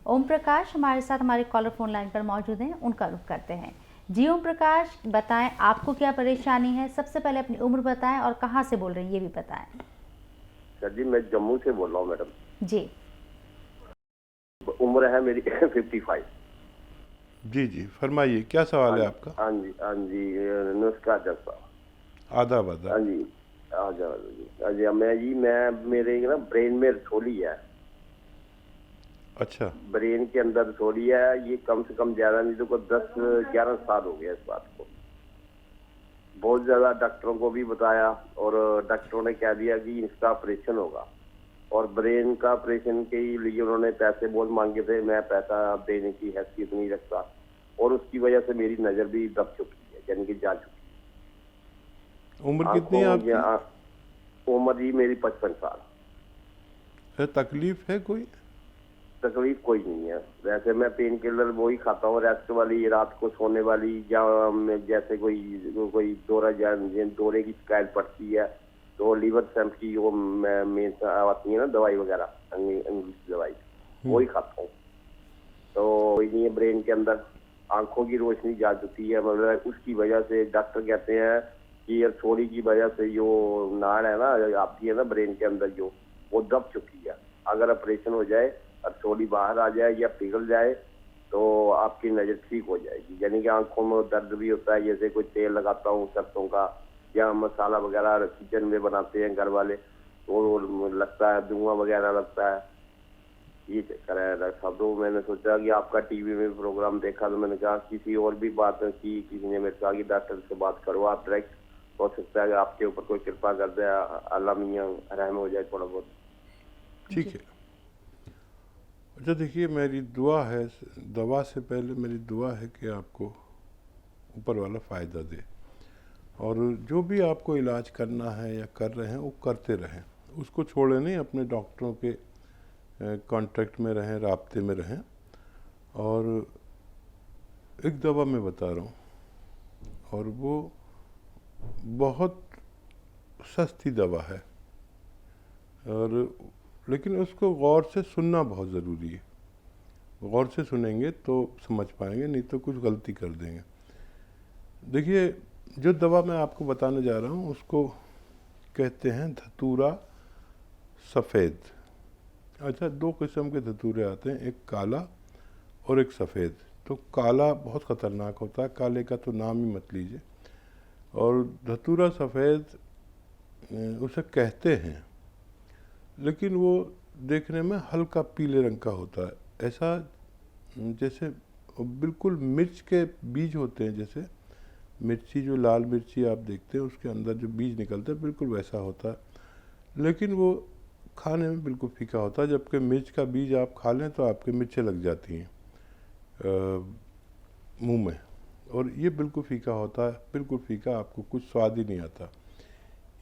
ओम प्रकाश हमारे साथ हमारे कॉलर फोन लाइन पर मौजूद हैं, उनका रुख करते हैं। जी ओम प्रकाश, बताएं आपको क्या परेशानी है। सबसे पहले अपनी उम्र बताएं और कहां से बोल रही हैं ये भी बताएं। सर जी, मैं जम्मू से बोल रहा हूँ मैडम। जी, उम्र है मेरी 55। जी जी, फरमाइए क्या सवाल है आपका। हाँ जी, हाँ जी, नमस्कार जैसा। आदाब हाँ आदाब। जी, आ जाओ जी। अजय मैं मेरे ना ब्रेन में रसोली है। अच्छा ब्रेन के अंदर रसोली है। ये कम से कम ज्यादा नहीं तो कोई 10-11 साल हो गया इस बात को। बहुत ज्यादा डॉक्टरों को भी बताया और डॉक्टरों ने कह दिया कि इसका ऑपरेशन होगा। और ब्रेन का ऑपरेशन के लिए उन्होंने पैसे बहुत मांगे थे। मैं पैसा देने की हैसियत नहीं रखता और उसकी वजह से मेरी नजर भी दब चुकी है, यानी कि जा चुकी उम्र है। कितनी है आंखों आपकी। उम्र जी मेरी 55 साल। है तकलीफ है कोई। तकलीफ कोई नहीं है। वैसे मैं पेन किलर वो ही खाता हूँ, रेस्ट वाली, रात को सोने वाली, या जैसे कोई दौरे की शिकायत पड़ती है तो लीवर सैंप की वो में आती है ना दवाई वगैरह, इंग्लिश दवाई, वही खाता हूँ। तो कोई नहीं है ब्रेन के अंदर। आंखों की रोशनी जा चुकी है, मतलब उसकी वजह से डॉक्टर कहते हैं कि ये थोड़ी की वजह से जो नाड़ है ना आपकी है ना ब्रेन के अंदर जो वो दब चुकी है। अगर ऑपरेशन हो जाए और थोड़ी बाहर आ जाए या पिघल जाए तो आपकी नजर ठीक हो जाएगी। यानी कि आंखों में दर्द भी होता है, जैसे कोई तेल लगाता हूँ सरसों का या मसाला वगैरह किचन में बनाते हैं घर वाले तो लगता है, धुआं वगैरह लगता है। ये चक्कर है डॉक्टर साहब। तो मैंने सोचा कि आपका टीवी में प्रोग्राम देखा तो मैंने कहा किसी और भी बात की, किसी ने मेरे कहा कि डॉक्टर से बात करो आप डायरेक्ट, हो सकता है कि आपके ऊपर कोई कृपा कर दे, अल्लाह मियां रहम हो जाए थोड़ा बहुत। ठीक है। अच्छा देखिए, मेरी दुआ है, दवा से पहले मेरी दुआ है कि आपको ऊपर वाला फ़ायदा दे, और जो भी आपको इलाज करना है या कर रहे हैं वो करते रहें, उसको छोड़े नहीं, अपने डॉक्टरों के कांटेक्ट में रहें, राब्ते में रहें। और एक दवा मैं बता रहा हूँ और वो बहुत सस्ती दवा है, और लेकिन उसको गौर से सुनना बहुत ज़रूरी है। गौर से सुनेंगे तो समझ पाएंगे, नहीं तो कुछ गलती कर देंगे। देखिए, जो दवा मैं आपको बताने जा रहा हूँ उसको कहते हैं धतूरा सफ़ेद। अच्छा, दो किस्म के धतूरे आते हैं, एक काला और एक सफ़ेद। तो काला बहुत ख़तरनाक होता है, काले का तो नाम ही मत लीजिए। और धतूरा सफ़ेद उसे कहते हैं, लेकिन वो देखने में हल्का पीले रंग का होता है, ऐसा जैसे बिल्कुल मिर्च के बीज होते हैं। जैसे मिर्ची, जो लाल मिर्ची आप देखते हैं उसके अंदर जो बीज निकलते हैं बिल्कुल वैसा होता है, लेकिन वो खाने में बिल्कुल फीका होता है। जबकि मिर्च का बीज आप खा लें तो आपके मिर्चें लग जाती हैं मुंह में, और ये बिल्कुल फीका होता है, बिल्कुल फीका, आपको कुछ स्वाद ही नहीं आता।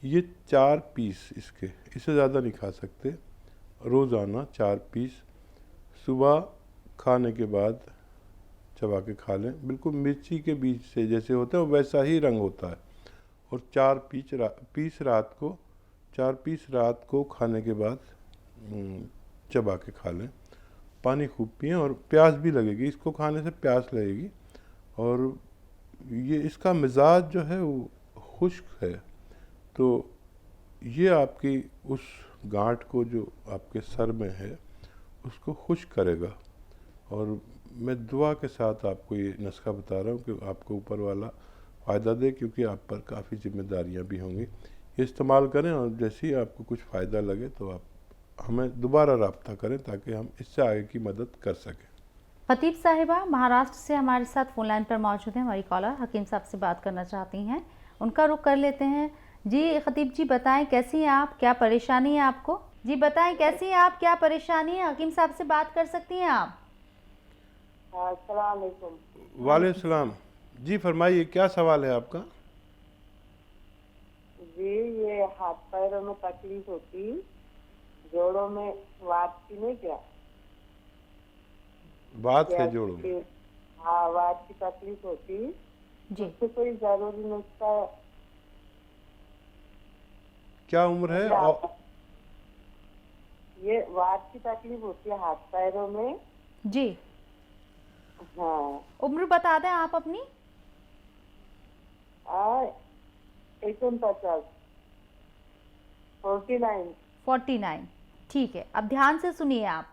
ये 4 पीस इसके, इससे ज़्यादा नहीं खा सकते, रोज़ाना 4 पीस सुबह खाने के बाद चबा के खा लें। बिल्कुल मिर्ची के बीज से जैसे होता है वैसा ही रंग होता है। और 4 पीस रात को, 4 पीस रात को खाने के बाद चबा के खा लें। पानी खूब पिएं और प्यास भी लगेगी, इसको खाने से प्यास लगेगी। और ये इसका मिजाज जो है वो खुश्क है, तो ये आपकी उस गांठ को जो आपके सर में है उसको खुश्क करेगा। और मैं दुआ के साथ आपको ये नुस्खा बता रहा हूँ कि आपको ऊपर वाला फ़ायदा दे, क्योंकि आप पर काफ़ी जिम्मेदारियाँ भी होंगी। ये इस्तेमाल करें और जैसे ही आपको कुछ फ़ायदा लगे तो आप हमें दोबारा रब्ता करें ताकि हम इससे आगे की मदद कर सकें। खतीब साहिबा महाराष्ट्र से हमारे साथ फोन लाइन पर मौजूद हैं। हमारी कॉलर हकीम साहब से बात करना चाहती हैं, उनका रुख कर लेते हैं। जी खतीब जी, बताएं कैसी हैं आप, क्या परेशानी है आपको। जी बताएं कैसी हैं आप, क्या परेशानी है, हकीम साहब से बात कर सकती हैं आप। अस्सलाम वालेकुम। वालेकुम सलाम। जी फरमाइए, क्या सवाल है आपका। जी, ये हाथ पैरों में तकलीफ होती, जोड़ों में वात की नहीं क्या, बात है जोड़ों में। हाँ, वात की तकलीफ होती, जी उससे कोई जरूरी नुस्खा। क्या उम्र है और ये वात की तकलीफ होती है हाथ पैरों में, जी, हाँ। उम्र बता दें आप अपनी। 49, 49। 49। ठीक है, अब ध्यान से सुनिए आप।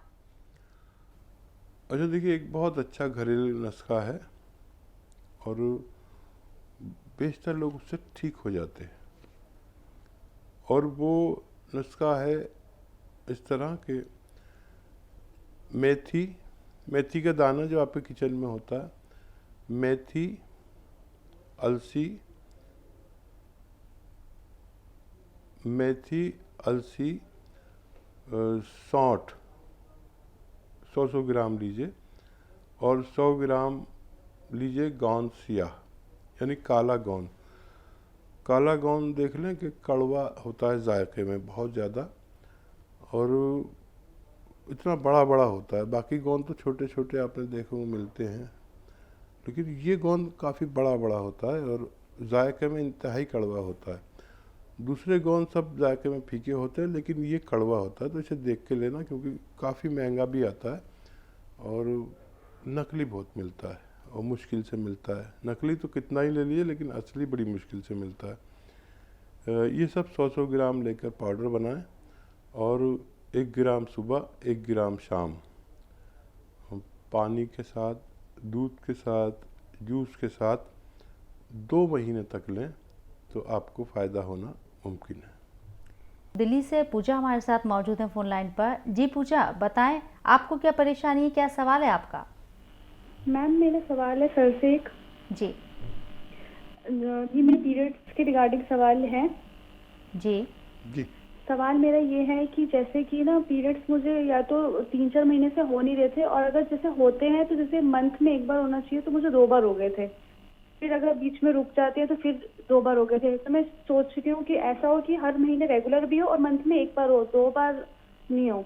अच्छा देखिए, एक बहुत अच्छा घरेलू नुस्खा है और बेशतर लोग उससे ठीक हो जाते हैं। और वो नुस्खा है इस तरह के मेथी का दाना जो आपके किचन में होता है, मेथी, अलसी, सौंठ 100 ग्राम लीजिए और 100 ग्राम लीजिए गोंद सियाह यानी काला गोंद। काला गोंद देख लें कि कड़वा होता है जायके में बहुत ज़्यादा और इतना बड़ा बड़ा होता है। बाकी गोंद तो छोटे छोटे आपने देखे वो मिलते हैं, लेकिन ये गोंद काफ़ी बड़ा बड़ा होता है और जायके में इंतहाई कड़वा होता है। दूसरे गोंद सब जायके में फीके होते हैं, लेकिन ये कड़वा होता है, तो इसे देख के लेना क्योंकि काफ़ी महंगा भी आता है और नकली बहुत मिलता है और मुश्किल से मिलता है। नकली तो कितना ही ले लिए, लेकिन असली बड़ी मुश्किल से मिलता है। ये सब 100 ग्राम लेकर पाउडर बनाएं और 1 ग्राम सुबह 1 ग्राम शाम पानी के साथ, दूध के साथ, जूस के साथ 2 महीने तक लें तो आपको फ़ायदा होना मुमकिन है। दिल्ली से पूजा हमारे साथ मौजूद हैं फोन लाइन पर। जी पूजा, बताएं आपको क्या परेशानी है, क्या सवाल है आपका? मैम मेरा सवाल है सर से एक। जी जी मेरे पीरियड्स के रिगार्डिंग सवाल है। जी जी सवाल मेरा ये है कि जैसे कि ना पीरियड्स मुझे या तो 3-4 महीने से हो नहीं रहे थे, और अगर जैसे होते हैं तो जैसे मंथ में 1 बार होना चाहिए, तो मुझे 2 बार हो गए थे। फिर अगर बीच में रुक जाते हैं तो फिर 2 बार हो गए थे। तो मैं सोच रही हूँ कि ऐसा हो कि हर महीने रेगुलर भी हो और मंथ में 1 बार हो, 2 बार नहीं हो।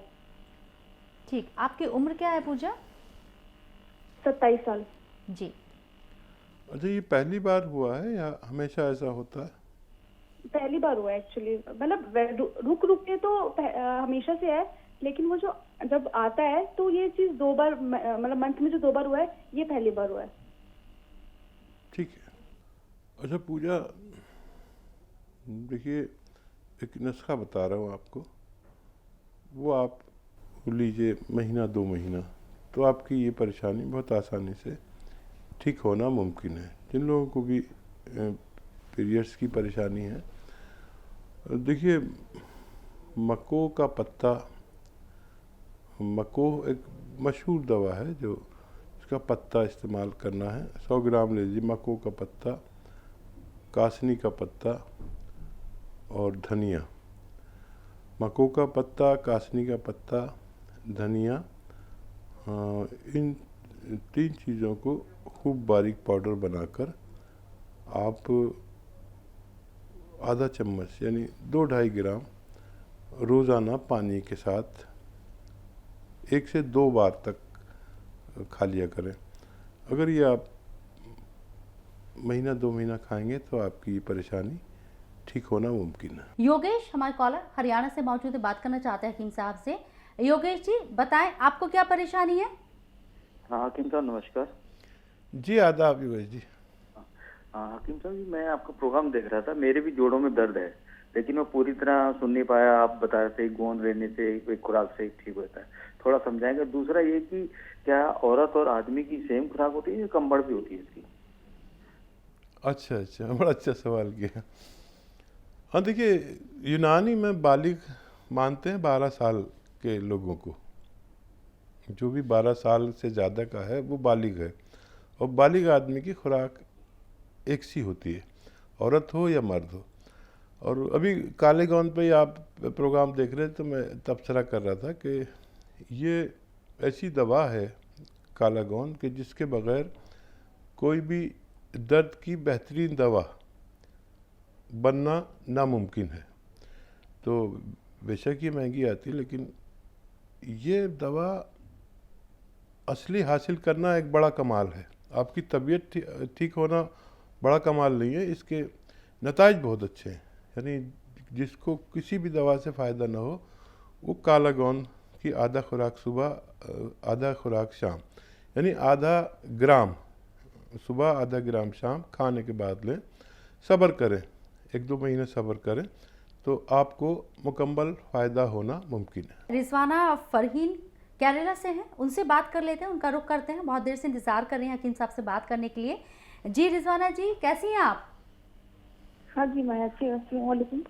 ठीक, आपकी उम्र क्या है पूजा? 27 साल। जी, अच्छा, ये पहली बार हुआ है या हमेशा ऐसा होता है? पहली बार हुआ है एक्चुअली। मतलब रुक के तो हमेशा से है, लेकिन वो जो जब आता है तो ये चीज 2 बार, मतलब मंथ में जो 2 बार हुआ है, ये पहली बार हुआ है। ठीक है। अच्छा पूजा, देखिए एक नुस्खा बता रहा हूँ आपको, वो आप लीजिए महीना 2 महीना, तो आपकी ये परेशानी बहुत आसानी से ठीक होना मुमकिन है। जिन लोगों को भी पीरियड्स की परेशानी है, देखिए मको का पत्ता, मको एक मशहूर दवा है जो इसका पत्ता इस्तेमाल करना है। 100 ग्राम लीजिए मको का पत्ता, कासनी का पत्ता और धनिया। मको का पत्ता, कासनी का पत्ता, धनिया, इन 3 चीज़ों को खूब बारीक पाउडर बनाकर आप आधा चम्मच यानी 2-2.5 ग्राम रोज़ाना पानी के साथ 1 से 2 बार तक खा लिया करें। अगर ये आप महीना 2 महीना खाएंगे तो आपकी ये परेशानी ठीक होना मुमकिन है। योगेश हमारे कॉलर हरियाणा से मौजूद है, बात करना चाहते हैं हकीम साहब से। योगेश जी बताएं आपको क्या परेशानी है? हाँ हकीम साहब नमस्कार। जी आदाब योगेश जी। हाँ हकीम साहब जी, मैं आपका प्रोग्राम देख रहा था। मेरे भी जोड़ों में दर्द है, लेकिन मैं पूरी तरह सुन नहीं पाया। आप बता रहे थे गोंद लेने से, एक खुराक से ठीक होता है, थोड़ा समझाएंगे। दूसरा ये कि क्या औरत और आदमी की सेम खुराक होती है या कम बढ़ भी होती है इसकी? अच्छा, बड़ा अच्छा सवाल किया। हाँ देखिए, यूनानी में बालिग मानते हैं 12 साल के लोगों को। जो भी 12 साल से ज़्यादा का है वो बालिग है, और बालिग आदमी की खुराक एक सी होती है, औरत हो या मर्द हो। और अभी काले गोंद पे ही आप प्रोग्राम देख रहे थे तो मैं तबसरा कर रहा था कि ये ऐसी दवा है काला गोंद कि जिसके बगैर कोई भी दर्द की बेहतरीन दवा बनना नामुमकिन है। तो बेशक ये महंगी आती है, लेकिन ये दवा असली हासिल करना एक बड़ा कमाल है। आपकी तबीयत ठीक होना बड़ा कमाल नहीं है, इसके नताइज बहुत अच्छे हैं। यानी जिसको किसी भी दवा से फ़ायदा ना हो वो काला गोंद उसकी आधा खुराक सुबह आधा खुराक शाम, यानी आधा ग्राम सुबह आधा ग्राम शाम खाने के बाद लें। सब्र करें, 1-2 महीने सब्र करें तो आपको मुकम्मल फ़ायदा होना मुमकिन है। रिजवाना फरहीन केरला से हैं, उनसे बात कर लेते हैं, उनका रुख करते हैं। बहुत देर से इंतज़ार कर रही हैं हकीम साहब से बात करने के लिए। जी रिजवाना जी, कैसी हैं आप? हाँ जी, मैं अच्छी हूँ। अस्सलाम वालेकुम।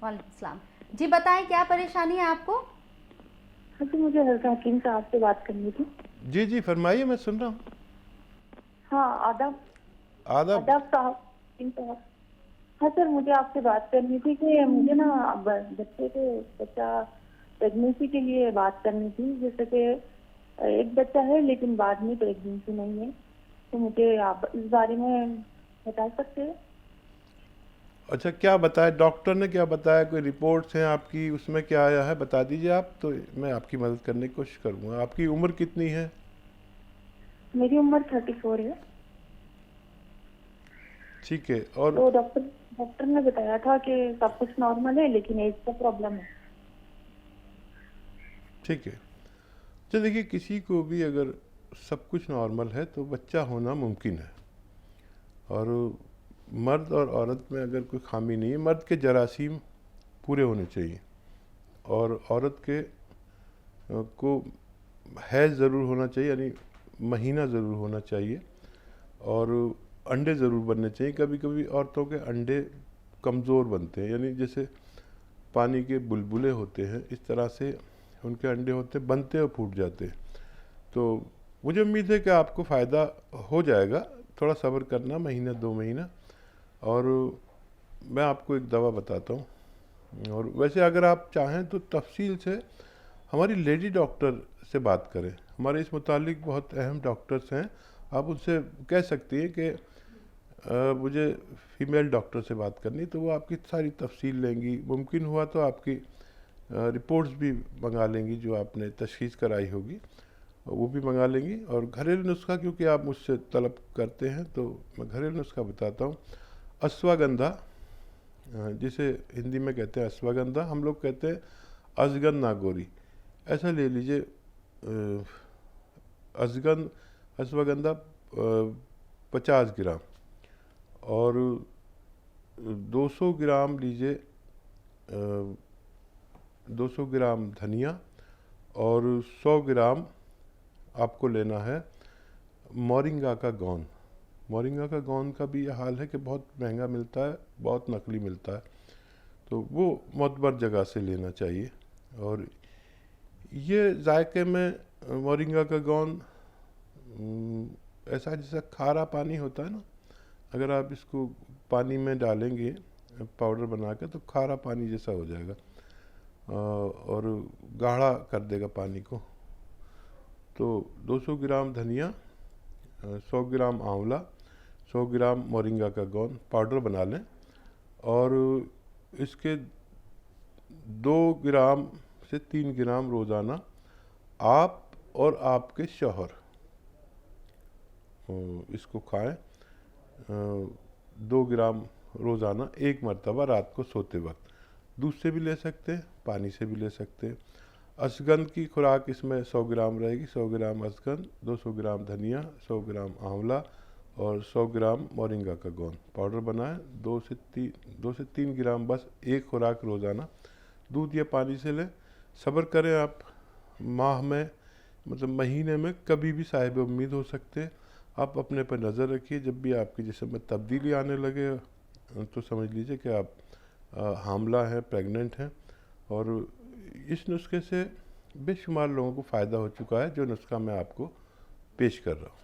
वालेकुम सलाम। जी बताएं, क्या परेशानी है आपको? हाँ जी, मुझे हल्का हकीम साहब से बात करनी थी। जी जी फरमाइए, मैं सुन रहा हूँ। हाँ, आदाब आदाब। आदाब साहब, हकीम साहब। हाँ सर, मुझे आपसे बात करनी थी कि मुझे ना बच्चा प्रेगनेंसी के लिए बात करनी थी। जैसे कि एक बच्चा है लेकिन बाद में प्रेगनेंसी नहीं है, तो मुझे आप इस बारे में बता सकते हैं? अच्छा, क्या बताया डॉक्टर ने, क्या बताया? कोई रिपोर्ट्स हैं आपकी, उसमें क्या आया है बता दीजिए आप, तो मैं आपकी मदद करने की कोशिश करूँगा। आपकी उम्र कितनी है? मेरी उम्र 34 है। ठीक है। और तो डॉक्टर ने बताया था कि सब कुछ नॉर्मल है लेकिन एज का प्रॉब्लम है। ठीक है। तो देखिए, किसी को भी अगर सब कुछ नॉर्मल है तो बच्चा होना मुमकिन है। और मर्द और औरत में अगर कोई खामी नहीं है, मर्द के जरासीम पूरे होने चाहिए और औरत के को हैज़ ज़रूर होना चाहिए, यानी महीना ज़रूर होना चाहिए, और अंडे ज़रूर बनने चाहिए। कभी कभी औरतों के अंडे कमज़ोर बनते हैं, यानी जैसे पानी के बुलबुले होते हैं इस तरह से उनके अंडे होते, बनते और फूट जाते। तो मुझे उम्मीद है कि आपको फ़ायदा हो जाएगा। थोड़ा सब्र करना, महीना 2 महीना, और मैं आपको एक दवा बताता हूँ। और वैसे अगर आप चाहें तो तफसील से हमारी लेडी डॉक्टर से बात करें। हमारे इस मुतालिक बहुत अहम डॉक्टर्स हैं, आप उनसे कह सकती हैं कि मुझे फ़ीमेल डॉक्टर से बात करनी, तो वो आपकी सारी तफसील लेंगी। मुमकिन हुआ तो आपकी रिपोर्ट्स भी मंगा लेंगी, जो आपने तशख़ीस कराई होगी वो भी मंगा लेंगी। और घरेलू नुस्खा, क्योंकि आप मुझसे तलब करते हैं, तो मैं घरेलू नुस्खा बताता हूँ। अश्वगंधा, जिसे हिंदी में कहते हैं अश्वगंधा, हम लोग कहते हैं अजगन नागौरी, ऐसा ले लीजिए। अश्वगंधा 50 ग्राम, और 200 ग्राम लीजिए, 200 ग्राम धनिया, और 100 ग्राम आपको लेना है मोरिंगा का गोंद। मोरिंगा का गोंद का भी ये हाल है कि बहुत महंगा मिलता है, बहुत नकली मिलता है, तो वो मोतबर जगह से लेना चाहिए। और ये जायके में मोरिंगा का गोंद ऐसा जैसा खारा पानी होता है ना, अगर आप इसको पानी में डालेंगे पाउडर बना के तो खारा पानी जैसा हो जाएगा और गाढ़ा कर देगा पानी को। तो 200 ग्राम धनिया, 100 ग्राम आंवला, 100 ग्राम मोरिंगा का गोंद पाउडर बना लें, और इसके 2 ग्राम से 3 ग्राम रोज़ाना आप और आपके शौहर इसको खाएं। 2 ग्राम रोज़ाना, एक मरतबा रात को सोते वक्त। दूध से भी ले सकते हैं, पानी से भी ले सकते हैं। अश्वगंध की खुराक इसमें 100 ग्राम रहेगी। 100 ग्राम अश्वगंध, 200 ग्राम धनिया, 100 ग्राम आंवला और 100 ग्राम मोरिंगा का गोंद पाउडर बनाएं। 2 से 3 ग्राम बस एक खुराक रोज़ाना दूध या पानी से लें। सब्र करें आप, माह में मतलब महीने में कभी भी साहिब उम्मीद हो सकते हैं। आप अपने पर नज़र रखिए, जब भी आपके जिस्म में तब्दीली आने लगे तो समझ लीजिए कि आप हामला हैं, प्रेग्नेंट हैं। और इस नुस्खे से बेशुमार लोगों को फ़ायदा हो चुका है, जो नुस्खा मैं आपको पेश कर रहा हूँ।